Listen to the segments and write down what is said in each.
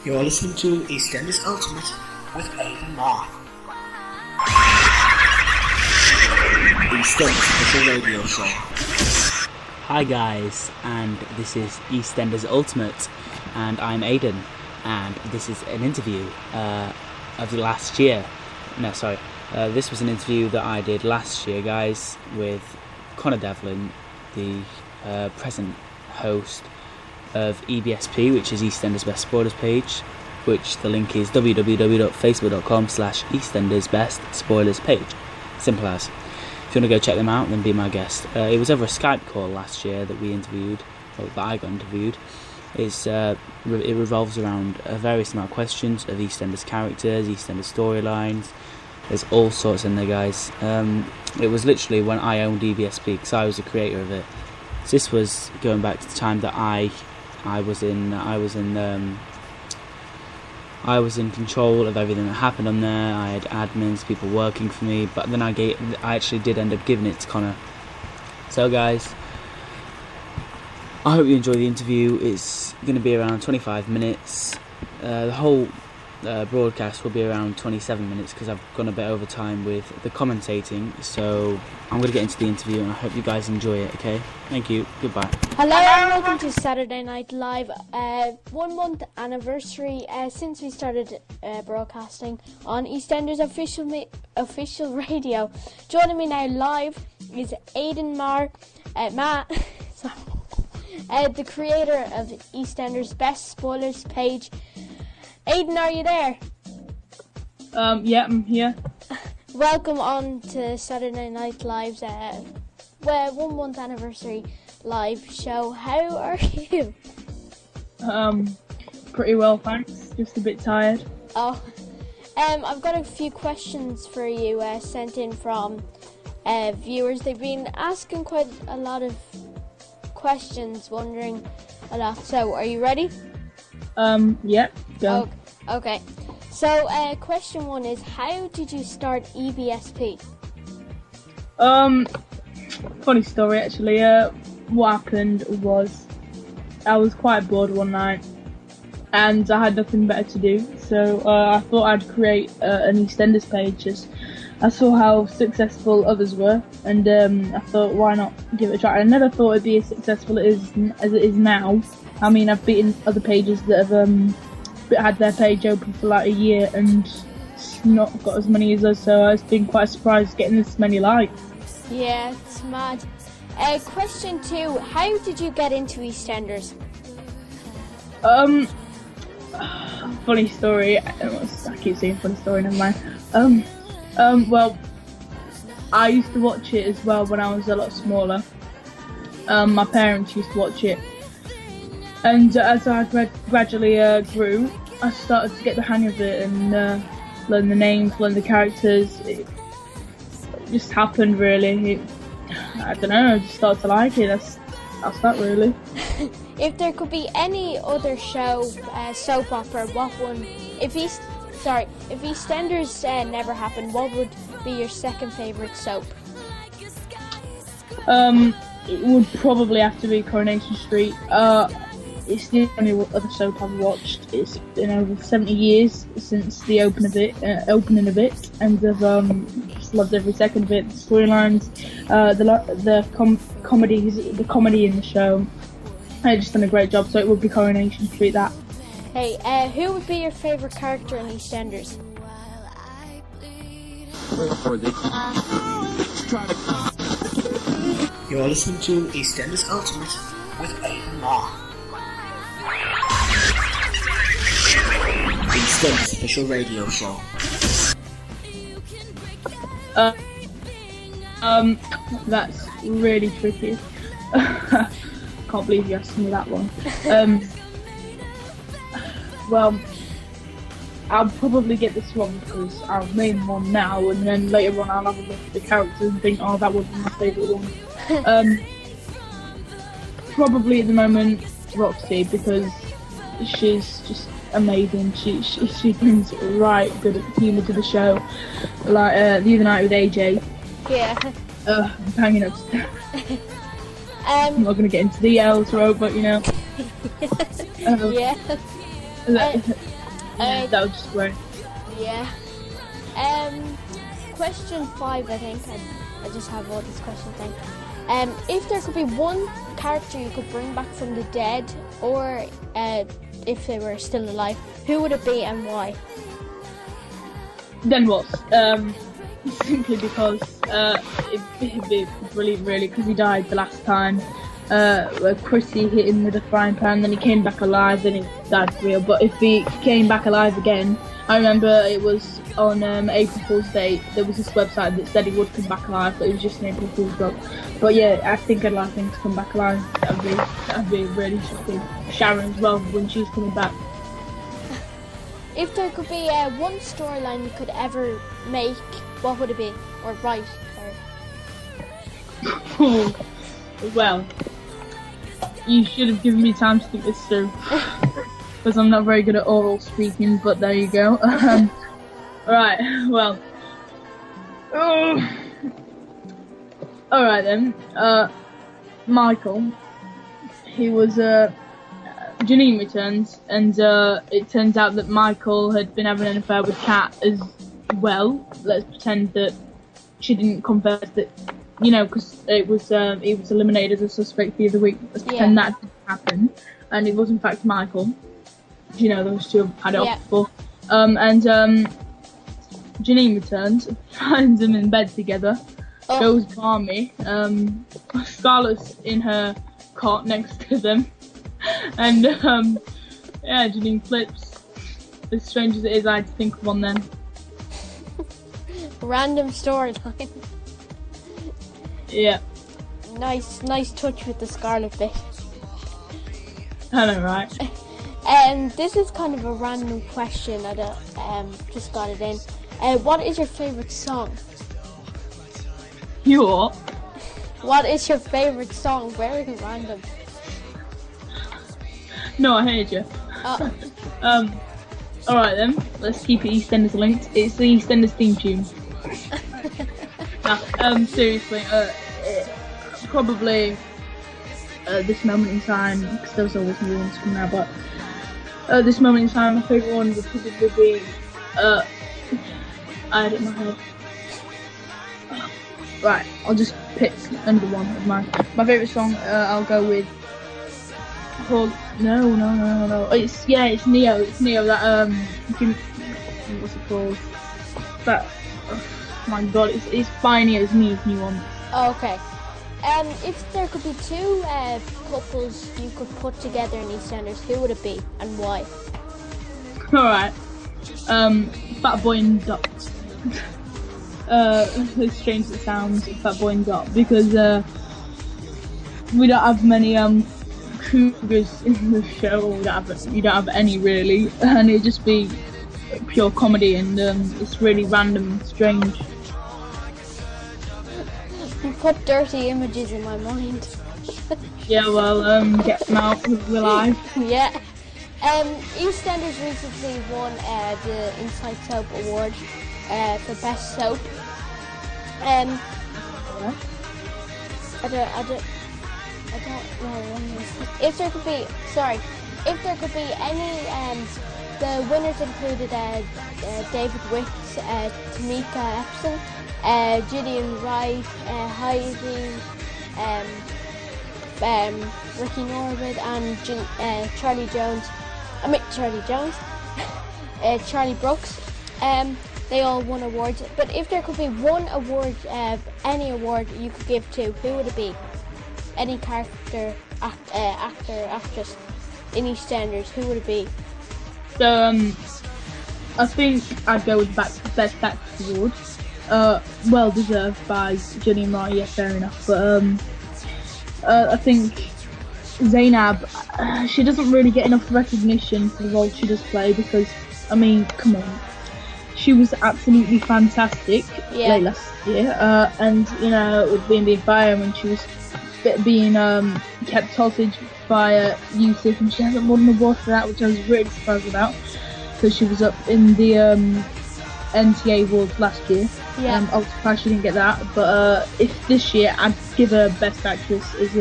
You're listening to EastEnders Ultimate with Aidan Marr. EastEnders official radio show. Hi guys, and this is EastEnders Ultimate, and I'm Aidan, and this is an interview of the last year. This was an interview that I did last year, guys, with Connor Devlin, the present host of EBSP, which is EastEnders Best Spoilers page, which the link is www.facebook.com/EastEnders Best Spoilers page. Simple as. If you want to go check them out, then be my guest. It was over a Skype call last year that we interviewed, or that I got interviewed. It revolves around a various amount of questions of EastEnders characters, EastEnders storylines. There's all sorts in there, guys. It was literally when I owned EBSP, because I was the creator of it. So this was going back to the time that I was in control of everything that happened on there. I had admins, people working for me, but then I actually did end up giving it to Connor. So guys, I hope you enjoy the interview. It's going to be around 25 minutes. The whole broadcast will be around 27 minutes because I've gone a bit over time with the commentating. So I'm going to get into the interview, and I hope you guys enjoy it, okay? Thank you. Goodbye. Hello and welcome to Saturday Night Live. 1 month anniversary since we started broadcasting on EastEnders official radio. Joining me now live is Aidan Marr, the creator of EastEnders Best Spoilers page. Aidan, are you there? Yeah, I'm here. Welcome on to Saturday Night Live's 1 month anniversary live show. How are you? Pretty well, thanks. Just a bit tired. Oh, I've got a few questions for you sent in from viewers. They've been asking quite a lot of questions, wondering a lot. So, are you ready? Yeah, go. Okay. So, question 1 is, how did you start EBSP? Funny story actually. What happened was I was quite bored one night and I had nothing better to do, so I thought I'd create an EastEnders page. Just I saw how successful others were, and I thought, why not give it a try? I never thought it'd be as successful as it is now. I mean, I've beaten other pages that have had their page open for like a year and not got as many as us, so I've been quite surprised getting this many likes. Yeah, it's mad. Question 2, how did you get into EastEnders? Funny story. I keep saying funny story, never mind. Well, I used to watch it as well when I was a lot smaller. My parents used to watch it, and as I gradually grew, I started to get the hang of it and learn the names, learn the characters. It just happened, really. I don't know, I just started to like it. That's that, really. If there could be any other show, soap opera, what one? If EastEnders never happened, what would be your second favourite soap? It would probably have to be Coronation Street. It's the only other soap I've watched. It's been over 70 years since the opening of it, and I've just loved every second of it. The storylines, the comedy in the show. They've just done a great job, so it would be Coronation Street, that. Hey, who would be your favourite character in EastEnders? You're listening to EastEnders Ultimate with Aidan Marr. EastEnders official radio show. That's really tricky. Can't believe you asked me that one. Well, I'll probably get this one because I'll name one now, and then later on I'll have a look at the characters and think, oh, that would be my favourite one. Probably at the moment Roxy, because she's just amazing. She brings right good humour to the show. Like the other night with AJ. Yeah. Banging up. I'm not going to get into the L's row, but you know. Yeah. That was just great. Yeah. Question 5, I think. I just have all these questions then. If there could be one character you could bring back from the dead, or if they were still alive, who would it be and why? Then what? Simply because it'd be brilliant, really, because he died the last time. Where Chrissy hit him with a frying pan, then he came back alive, then he died for real. But if he came back alive again, I remember it was on April Fool's Day, there was this website that said he would come back alive, but it was just an April Fool's joke. But yeah, I think I'd like him to come back alive. That'd be really shocking. Sharon as well, when she's coming back. If there could be one storyline you could ever make, what would it be? Or write, sorry. Well, you should have given me time to think this through, because I'm not very good at oral speaking, but there you go. Right, well. Alright then, Michael, he was, Janine returns, and it turns out that Michael had been having an affair with Kat as well. Let's pretend that she didn't confess that, you know, because he was eliminated as a suspect the other week. Let's pretend that didn't happen, and it was in fact Michael. You know, those two have had it off before. And Janine returns, finds them in bed together, goes balmy. Scarlett's in her cot next to them. And yeah, Janine flips. As strange as it is, I had to think of one then. Random storyline. Yeah. Nice touch with the Scarlet bit. I know, right? This is kind of a random question. I don't, just got it in. What is your favourite song? You what? What is your favourite song? Very random. No, I heard you. Alright then, let's keep it EastEnders linked. It's the EastEnders theme tune. Nah, seriously, probably this moment in time, because there's always new ones coming out, but this moment in time, my favourite one would probably be, I had it in my head. Right, I'll just pick another one of mine. My favourite song, I'll go with. No. It's Neo. It's Neo. That what's it called? That. Oh my God, it's by Neo's new one. Oh, okay. If there could be two couples you could put together in EastEnders, who would it be and why? All right. Fat Boy and Dot. As strange as it sounds, Fat Boy and Dot, because we don't have many cougars in the show. You don't have any really, and it'd just be pure comedy, and it's really random and strange. You put dirty images in my mind. Yeah, well, get them out with the live. Yeah. EastEnders recently won the Inside Soap Award for Best Soap. I don't know. If there could be any, the winners included David Wicks, Tamika Epson, Gideon Wright, Heidi, Ricky Norwood, and Charlie Jones. Charlie Brooks. They all won awards. But if there could be one award, any award you could give to, who would it be? Any character, actor, actress in EastEnders, who would it be? So, I think I'd go with Best Actress Award. Well deserved by Jenny and Marty, yeah, fair enough. But I think Zainab, she doesn't really get enough recognition for the role she does play, because, I mean, come on. She was absolutely fantastic late last year, and, you know, with being the fire when she was being kept hostage by Yusuf, and she hasn't won an award for that, which I was really surprised about, because she was up in the NTA Awards last year. I was surprised she didn't get that, but if this year, I'd give her Best Actress is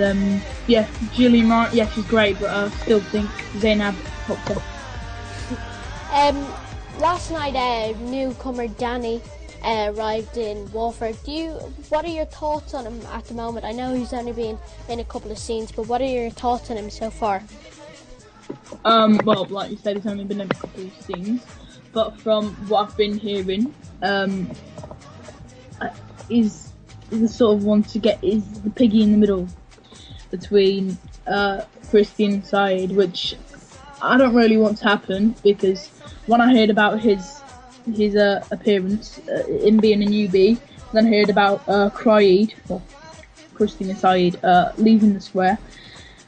Julie Martin. Yeah, she's great, but I still think Zainab topped her. Last night, newcomer Danny arrived in Walford. What are your thoughts on him at the moment? I know he's only been in a couple of scenes, but what are your thoughts on him so far? Well, like you said, he's only been in a couple of scenes, but from what I've been hearing, he's the sort of one to get is the piggy in the middle between Christine and Saeed, which I don't really want to happen, because when I heard about his appearance in being a newbie, then I heard about Christine and Saeed leaving the square,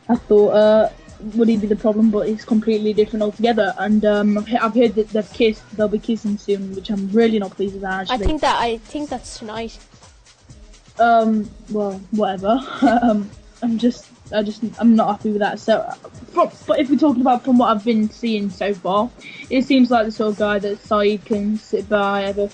I thought would he be the problem? But it's completely different altogether. And I've heard that they've kissed. They'll be kissing soon, which I'm really not pleased with. Actually, I think that's tonight. Well, whatever. I'm not happy with that. So, but if we're talking about from what I've been seeing so far, it seems like the sort of guy that Saeed can sit by, ever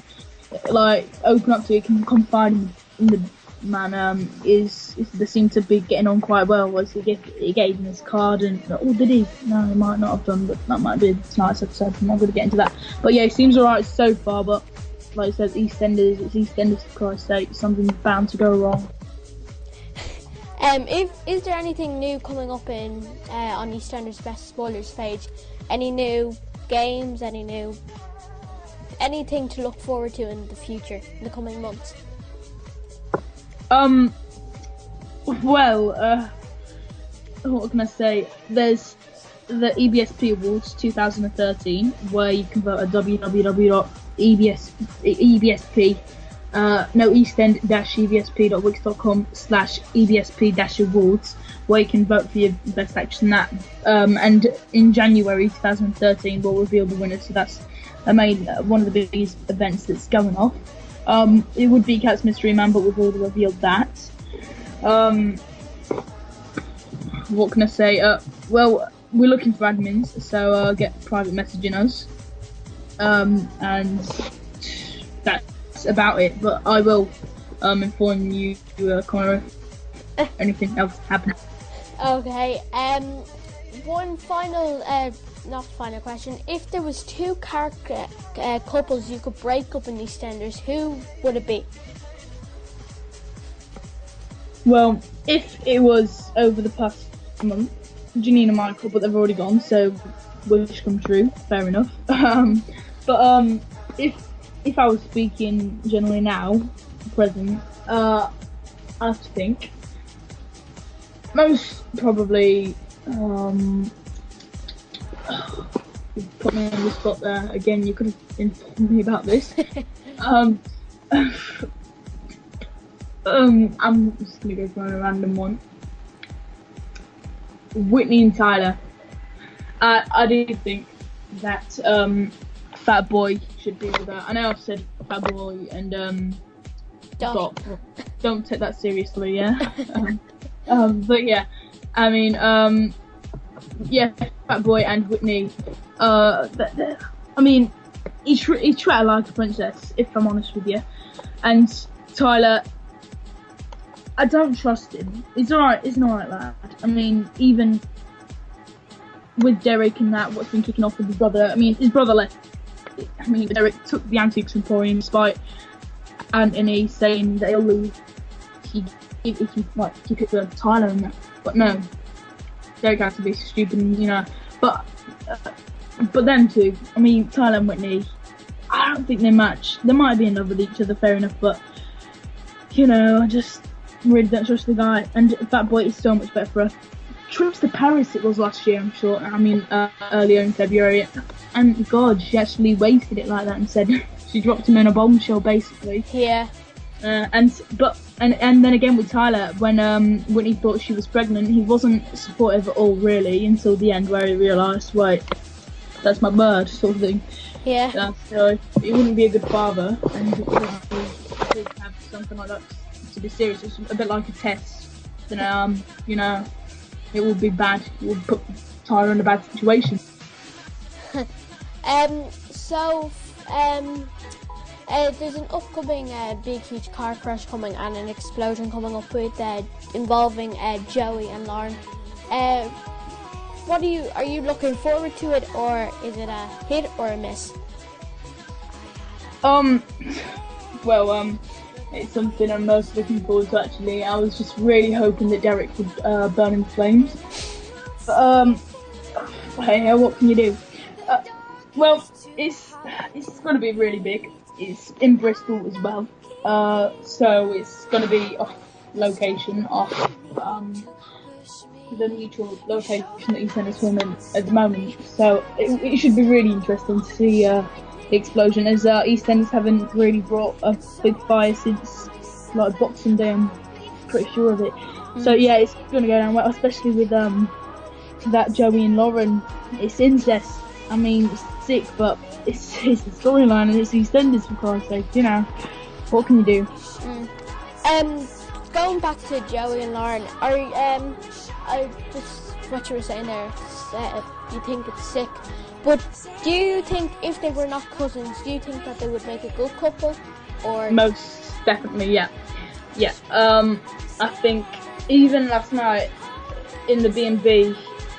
like open up to, can confide in the man. They seem to be getting on quite well. He gave him his card, and did he? No, he might not have done, but that might be tonight's episode. I'm not going to get into that. But yeah, it seems alright so far. But like I said, EastEnders, it's EastEnders for Christ's sake. Something's bound to go wrong. Is there anything new coming up on EastEnders Best Spoilers page? Any new games? Anything to look forward to in the future, in the coming months? Well, what can I say? There's the EBSP Awards 2013, where you can vote at eastend-ebsp.wix.com/ebsp-awards, where you can vote for your best actress in that. And in January 2013, we'll reveal the winners. So that's one of the biggest events that's going off. It would be Cat's Mystery Man, but we've already revealed that. What can I say? Well, we're looking for admins, so get private messaging us. And that's about it. But I will inform you, Connor, if anything else happens. Okay. One final, not final question. If there was two couples you could break up in EastEnders, who would it be? Well, if it was over the past month, Janine and Michael, but they've already gone, so wish come true. Fair enough. But if I was speaking generally now, present, I have to think. Most probably. You put me on the spot there again. You could have informed me about this. I'm just gonna go for a random one. Whitney and Tyler. I do think that Fat Boy should be with her. I know I've said Fat Boy and don't take that seriously, yeah. But yeah, I mean, yeah, Fat Boy and Whitney. I mean, he treated her like a princess, if I'm honest with you. And Tyler, I don't trust him. He's alright. He's an alright lad. I mean, even with Derek and that, what's been kicking off with his brother. I mean, his brother left. I mean, Derek took the Antiques Emporium despite Anthony saying that he'll lose. He keep it to Tyler and that. But no, Derek had to be stupid, you know. But them two, I mean, Tyler and Whitney, I don't think they match. They might be in love with each other, fair enough, but you know, I just really don't trust the guy. And Fat Boy is so much better for her. Trips to Paris it was last year, I'm sure. I mean, earlier in February, and God, she actually wasted it like that and said she dropped him in a bombshell, basically. Yeah. And then again with Tyler, when Whitney thought she was pregnant, he wasn't supportive at all, really, until the end, where he realised, wait, that's my bird, sort of thing. Yeah. So he wouldn't be a good father, and he would have something like that to be serious. It's a bit like a test. Then you know, it would be bad. It would put Tyler in a bad situation. there's an upcoming big huge car crash coming and an explosion coming up with involving Joey and Lauren. Are you looking forward to it, or is it a hit or a miss? It's something I'm most looking forward to, actually. I was just really hoping that Derek would burn in flames. But, hey, what can you do? It's going to be really big. It's in Bristol as well. So it's going to be off location, off the neutral location that EastEnders filming at the moment. So it should be really interesting to see the explosion, as EastEnders haven't really brought a big fire since like Boxing Day. I'm pretty sure of it. So yeah, it's going to go down well, especially with that Joey and Lauren. It's incest. I mean, it's sick, but it's the storyline, and it's EastEnders, for Christ's sake. You know, what can you do? Going back to Joey and Lauren, I just what you were saying there. You think it's sick, but do you think if they were not cousins, do you think that they would make a good couple? Or most definitely, yeah. I think even last night in the B&B,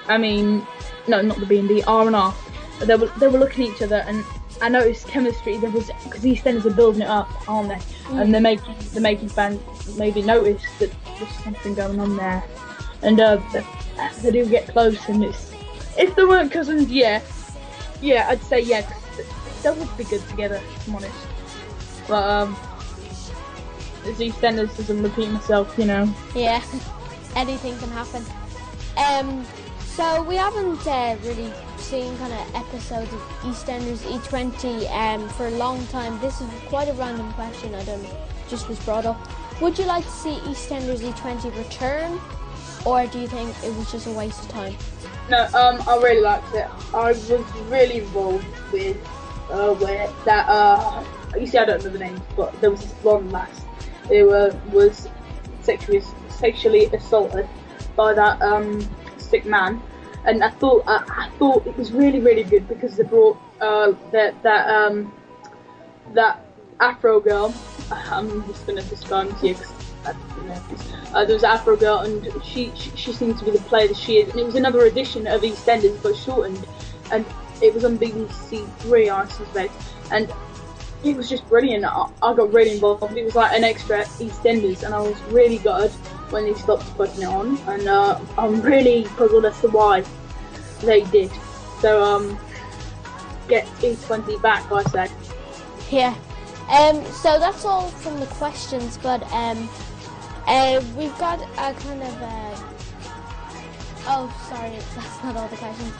I mean, no, not the B&B, R&R, they were looking at each other, and I noticed chemistry. There was, because EastEnders are building it up, aren't they? And they're making fans maybe notice that there's something going on there, and they do get close. And if they weren't cousins, yeah, I'd say yeah, 'cause they would be good together, if I'm honest. But as EastEnders, as I'm repeating myself, you know. Yeah, anything can happen. So we haven't really seen kind of episodes of EastEnders E20 for a long time. This is quite a random question. Just was brought up. Would you like to see EastEnders E20 return, or do you think it was just a waste of time? No, I really liked it. I was really involved with where that you see, I don't know the names, but there was this blonde lass who was sexually assaulted by that sick man, and I thought it was really, really good because they brought that Afro girl. I'm just gonna describe it to you because there was an Afro girl, and she seemed to be the player that she is, and it was another edition of EastEnders but shortened, and it was on BBC Three, I suspect, and it was just brilliant. I got really involved. It was like an extra EastEnders, and I was really gutted when they stopped putting it on, and I'm really puzzled as to why they did. So get E20 back, I said. Yeah. So that's all from the questions, but we've got a kind of oh, sorry, that's not all the questions.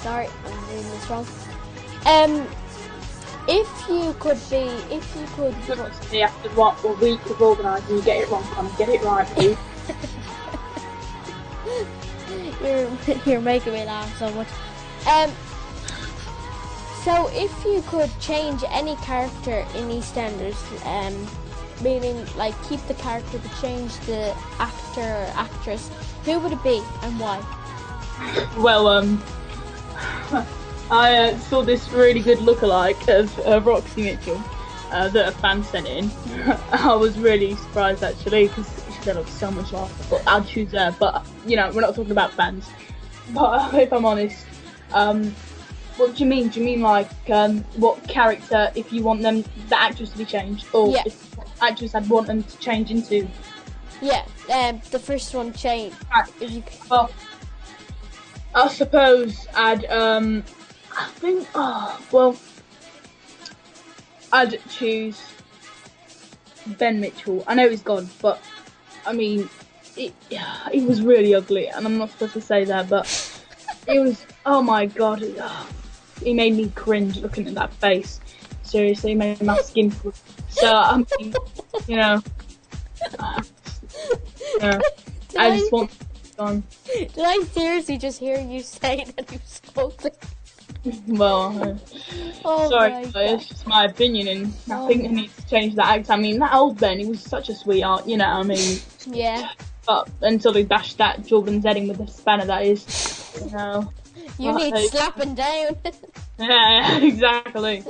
Sorry, I'm reading this wrong. If you could after what a week of organising, you get it wrong, Connor. Get it right, please. You're making me laugh so much. So if you could change any character in EastEnders, meaning like keep the character but change the actor or actress, who would it be and why? Well, I saw this really good lookalike of Roxy Mitchell that a fan sent in. I was really surprised actually because she looks so much like her, but I'd choose her. But you know, we're not talking about fans. But if I'm honest, what do you mean? Do you mean like what character? If you want the actress to be changed, or if the actress I'd want them to change into? Yeah, the first one change. Right. If you well, I suppose I'd I think I'd choose Ben Mitchell. I know he's gone, but I mean, he was really ugly, and I'm not supposed to say that, but it was. Oh my god, he made me cringe looking at that face. Seriously, he made my skin crawl. So I mean, you know, I just want gone. Did I seriously just hear you say that he was ugly? Well, sorry, but it's just my opinion, and I think they need to change that act. I mean, that old Ben, he was such a sweetheart, you know what I mean? Yeah. But until he bashed that Jordan's head in with a spanner, that is, you know. You need slapping down. Yeah, exactly.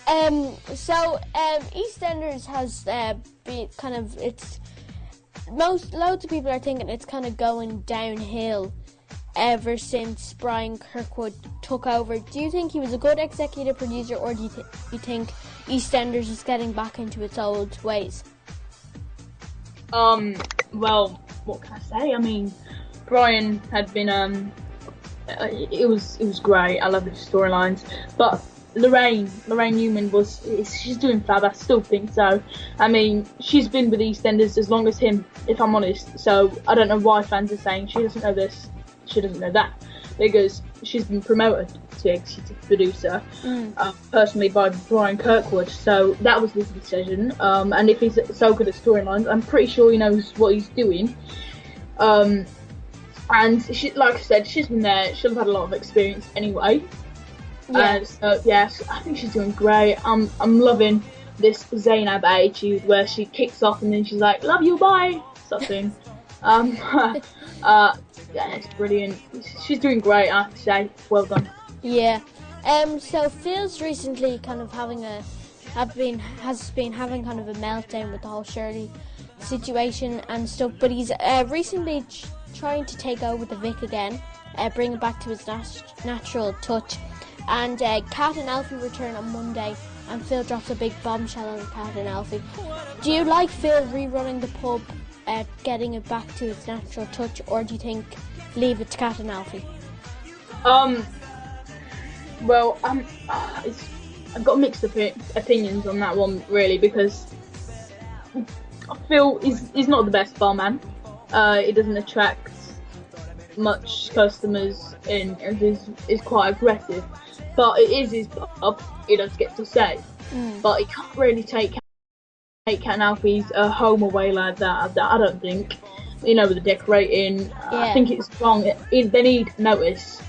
EastEnders has been kind of loads of people are thinking it's kind of going downhill ever since Brian Kirkwood took over. Do you think he was a good executive producer, or do you think EastEnders is getting back into its old ways? Well, what can I say? I mean, Brian had been it was great. I love the storylines, but Lorraine Newman she's doing fab. I still think so. I mean, she's been with EastEnders as long as him, if I'm honest. So I don't know why fans are saying she doesn't know this, she doesn't know that, because she's been promoted to executive producer personally by Brian Kirkwood. So that was his decision. And if he's so good at storylines, I'm pretty sure he knows what he's doing. And she, like I said, she's been there. She'll have had a lot of experience anyway. Yeah. So yes, I think she's doing great. I'm loving this Zainab attitude where she kicks off and then she's like, "Love you, bye," something. Yeah, it's brilliant. She's doing great, I have to say. Well done. Yeah. So Phil's recently kind of has been having kind of a meltdown with the whole Shirley situation and stuff, but he's recently trying to take over the Vic again, bring it back to his natural touch. And Kat and Alfie return on Monday, and Phil drops a big bombshell on Kat and Alfie. Do you like Phil rerunning the pub, getting it back to its natural touch, or do you think leave it to Kat and Alfie? Well, I've got mixed opinions on that one, really, because Phil is not the best barman. He doesn't attract much customers and is quite aggressive. But it is his pub, he does get to say. But he can't really take Kat and Alfie's home away like that. I don't think. You know, with the decorating, I think it's wrong. They need notice.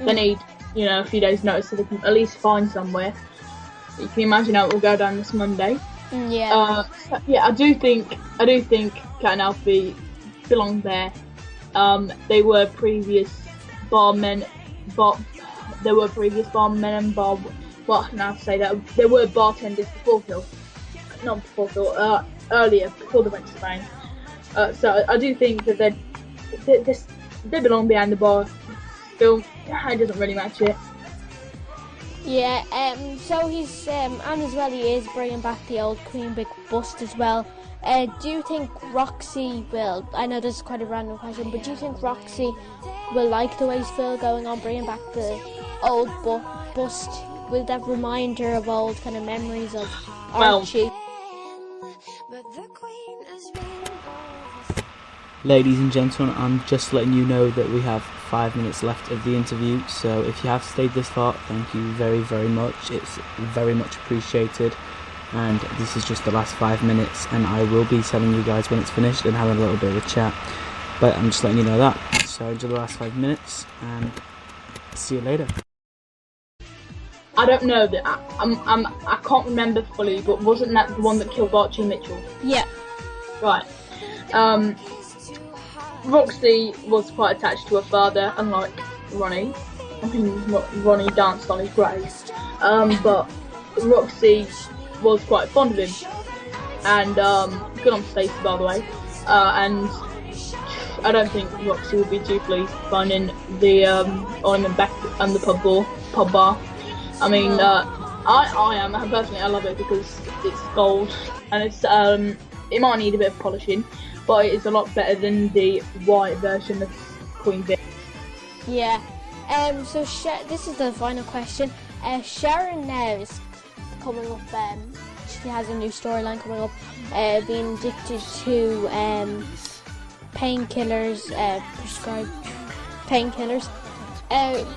They need, a few days' notice so they can at least find somewhere. You can imagine how it will go down this Monday. Yeah. I do think Kat and Alfie belong there. They were previous barmen, and what can I say that they were bartenders before Phil, not before Phil, earlier before they went to Spain. So I do think that they belong behind the bar. Phil, it doesn't really match it. Yeah. So he's and as well he is bringing back the old Queen Big bust as well. Do you think Roxy will? I know this is quite a random question, but do you think Roxy will like the ways Phil going on bringing back the old bust? Will that remind her of old kind of memories of Archie? Ladies and gentlemen, I'm just letting you know that we have 5 minutes left of the interview, so if you have stayed this far, thank you very, very much. It's very much appreciated, and this is just the last 5 minutes, and I will be telling you guys when it's finished and having a little bit of a chat, but I'm just letting you know that. So enjoy the last 5 minutes, and see you later. I don't know that I can't remember fully, but wasn't that the one that killed Archie Mitchell? Yeah. Right. Roxy was quite attached to her father, unlike Ronnie. I mean, Ronnie danced on his grave, but Roxy was quite fond of him, and good on Stacey, by the way. And I don't think Roxy would be too pleased finding the ornament back on the pub bar. I mean, I am personally. I love it because it's gold, and it's it might need a bit of polishing, but it's a lot better than the white version of Queen Vic. Yeah. So this is the final question. Sharon now is coming up. She has a new storyline coming up. Being addicted to painkillers, prescribed painkillers.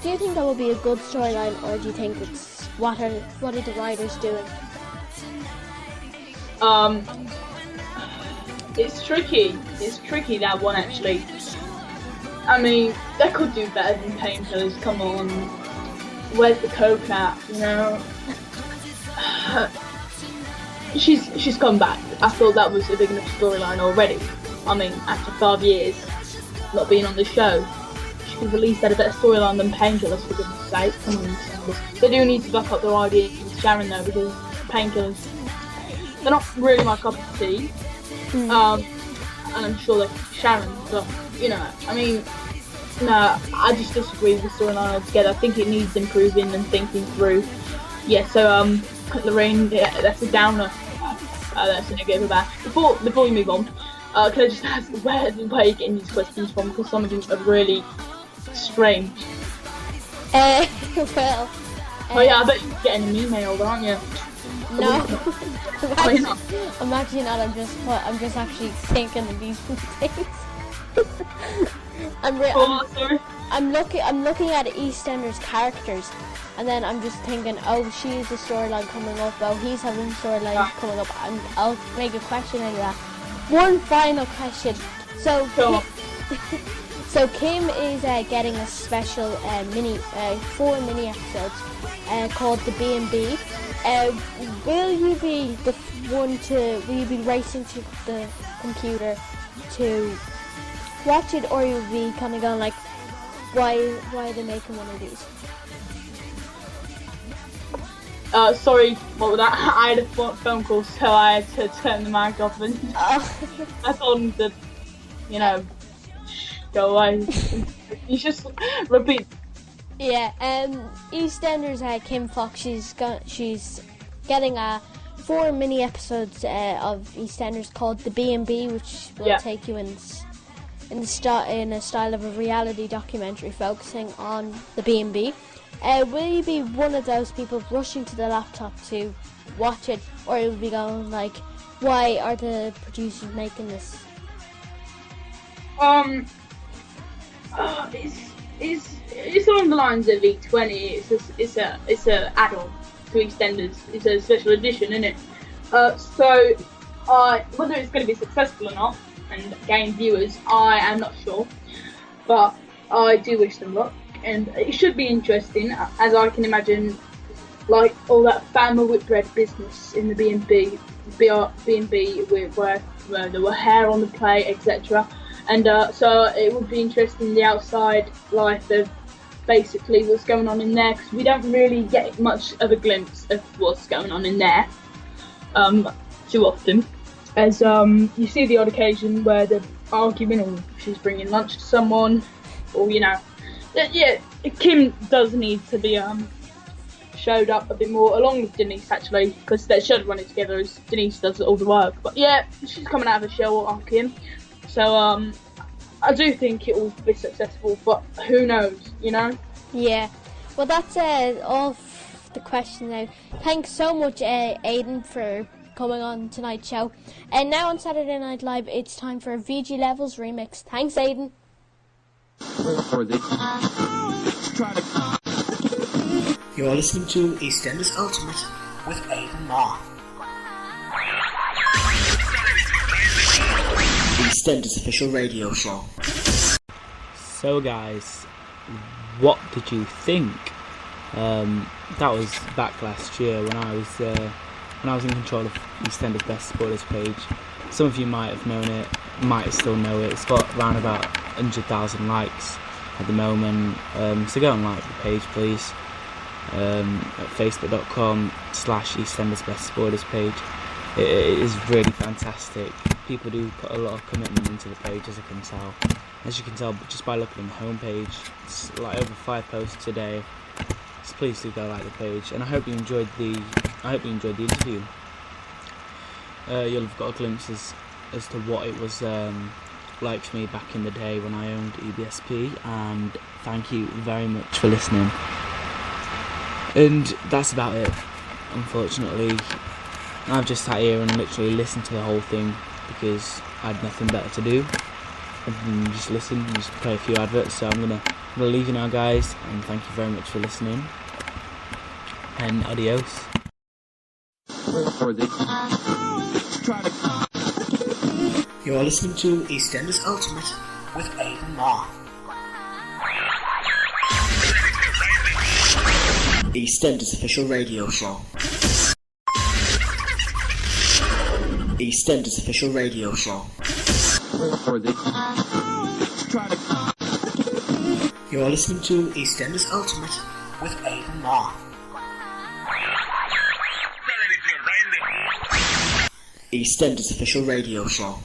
Do you think that will be a good storyline, or do you think it's what are the writers doing? It's tricky. It's tricky, that one, actually. I mean, they could do better than painkillers. Come on, where's the coke at? She's come back. I thought that was a big enough storyline already. I mean, after 5 years not being on the show, she have at least had a better storyline than Painkillers, for goodness sake. Come on, EastEnders. They do need to back up their idea with Sharon though, because Painkillers, they're not really my cup of tea. And I'm sure they're Sharon, but you know, I mean, no, I just disagree with the storyline altogether. I think it needs improving and thinking through. Yeah, so Lorraine, yeah, that's a downer. That's a negative about. Before you move on, can I just ask where are you getting these questions from? Because some of them are really strange. Well. Oh yeah, I bet you're getting an email, aren't you? No. Not? I'm actually not. I'm just actually thinking of these things. I'm looking at EastEnders characters, and then I'm just thinking, oh, she's a storyline coming up. Oh, he's having a storyline coming up. I'll make a question out of that. One final question. So, so Kim is getting a special 4 mini episodes called the B&B. Will you be the one to? Will you be racing to the computer to watch it, or you'll be kind of going like, why are they making one of these? Sorry, what was that? I had a phone call, so I had to turn the mic off, and I told him to, you know, go away. You just repeat. Yeah, EastEnders Kim Fox, she's getting 4 mini episodes of EastEnders called the B&B, which will take you in a style of a reality documentary focusing on the B&B. Will you be one of those people rushing to the laptop to watch it, or will you be going like, why are the producers making this? It's along the lines of E20. It's a add-on to EastEnders. It's a special edition, isn't it? So whether it's going to be successful or not and gain viewers, I am not sure, but I do wish them luck, and it should be interesting, as I can imagine, like all that family Whitbread business in the B&B where there were hair on the plate, etc. And so it would be interesting, the outside life of basically what's going on in there, because we don't really get much of a glimpse of what's going on in there too often. As you see the odd occasion where they're arguing, or she's bringing lunch to someone, or you know, yeah, Kim does need to be showed up a bit more, along with Denise actually, because they should run it together as Denise does all the work. But yeah, she's coming out of a shell on Kim, so I do think it will be successful, but who knows, you know? Yeah, well that's all the questions now. Thanks so much, Aidan, for coming on tonight's show. And now on Saturday Night Live, it's time for a VG Levels remix. Thanks, Aidan. You're listening to EastEnders Ultimate with Aidan Ma. EastEnders official radio show. So guys, what did you think? That was back last year when I was in control of EastEnders Best Supporters page. Some of you might have known it, might still know it. It's got around about 100,000 likes at the moment. So go and like the page, please. At facebook.com/EastEnders Best Supporters page. It is really fantastic. People do put a lot of commitment into the page, as you can tell just by looking at the homepage. It's like over 5 posts a day. So please do go like the page, and I hope you enjoyed the interview. You'll have got a glimpse as to what it was like for me back in the day when I owned ebsp, and thank you very much for listening. And that's about it. Unfortunately, I've just sat here and literally listened to the whole thing because I had nothing better to do other than just listen and just play a few adverts. So I'm gonna leave you now, guys, and thank you very much for listening, and adios. You're listening to EastEnders Ultimate with Aidan Ma. EastEnders official radio show. EastEnders official radio show. You're listening to EastEnders Ultimate with Aiden Ma. EastEnders official radio show.